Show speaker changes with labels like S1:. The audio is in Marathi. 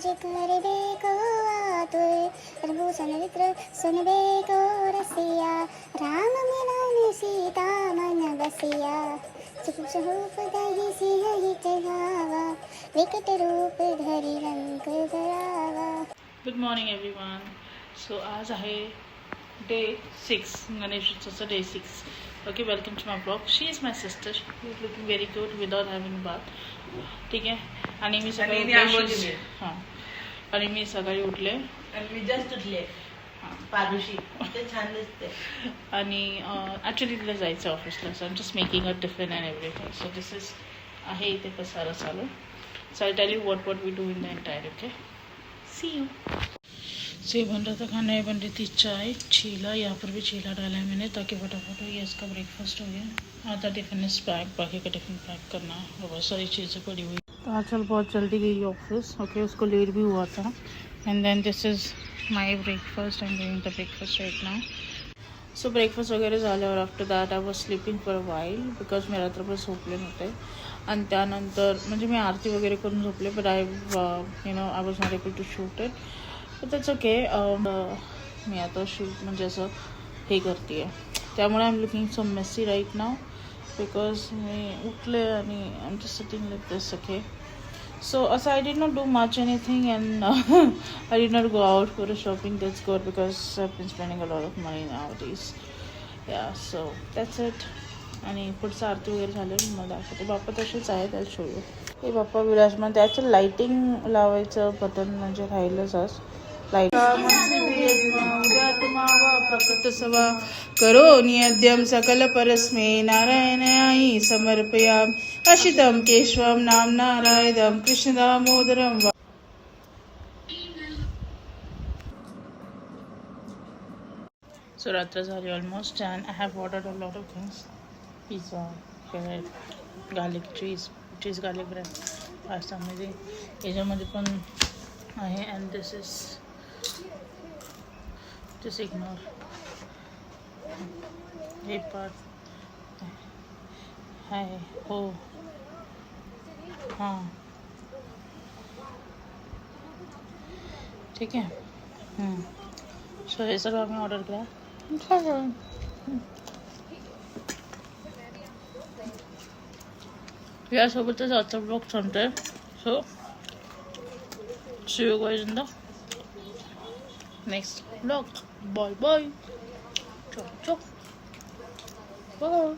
S1: माझे करबेको आतुर प्रभू सनवित्र सुनबेको रसिया राम मिलन सीता मन बसिया चुप चुप दही सिंह हिच गावा विकट रूप धरी लंक जरावा.
S2: Good morning everyone. सो आज आहे डे 6, गणेश उत्सवाचं day 6. Okay, welcome to my blog. She is my sister. She is looking very good without having bath. ठीक आहे. आणि मी सकाळी हां आणि मी सकाळी उठले
S3: आणि मी जस्ट उठले. पारुशी ते छान दिसते.
S2: आणि ॲक्च्युली तिला जायचं ऑफिसला. So I am just making a tiffin and everything. So this is आहे इथे पसारा चालू. So I tell you what we do in the entire. Okay, see you. से बन रहा था खाना है, बन रही थी चाय, चीला. यहाँ पर भी चीला डाला है मैंने ताकि फटाफट हो. ये इसका ब्रेकफास्ट हो गया. आधा टिफिन इस पैक, बाकी का टिफिन पैक करना है. बहुत सारी चीज़ें पड़ी हुई. तो आजकल बहुत जल्दी गई ऑफिस. ओके, उसको लेट भी हुआ था. And then this is my breakfast. I am doing the breakfast right now. So breakfast वगैरे झाल्यावर after that I was sleeping for a while because मी रात्रभर झोपले नव्हते. आणि त्यानंतर म्हणजे मी आरती वगैरे करून झोपले. But I was not able to shoot it. But that's okay. मी आता शूट म्हणजे असं हे करते आहे. त्यामुळे I am looking so messy right now because मी उठले आणि I am just sitting like this. Okay, so also I did not do much anything and I did not go out for a shopping. That's good because I've been spending a lot of money nowadays. Yeah, so that's it. आणि पुढचं आरती वगैरे झालं मला दाखवते. बाप्पा तसेच आहे, त्याला शो यू. हे बाप्पा विराजमान. त्याचं लाईटिंग लावायचं बटन म्हणजे राहिलंच आज. लाईट प्रकृत सवा करो नियद्यम सकल परस्मे नारायणाय समर्पयाम अशितम केशवम नाम नारायणम कृष्ण दामोदरम. सो रात्र झाली almost and I have ordered a lot of things. Pizza, garlic cheese garlic bread, पास्तामध्ये याच्यामध्ये पण आहे. And this is just ignore हे पार्ट आहे. हो हां ठीक आहे. सो हे सर्व आम्ही ऑर्डर केला. यासोबतच आजचा ब्लॉग संपतोय. So see you guys in the next vlog. Bye bye. Ciao ciao. Bye.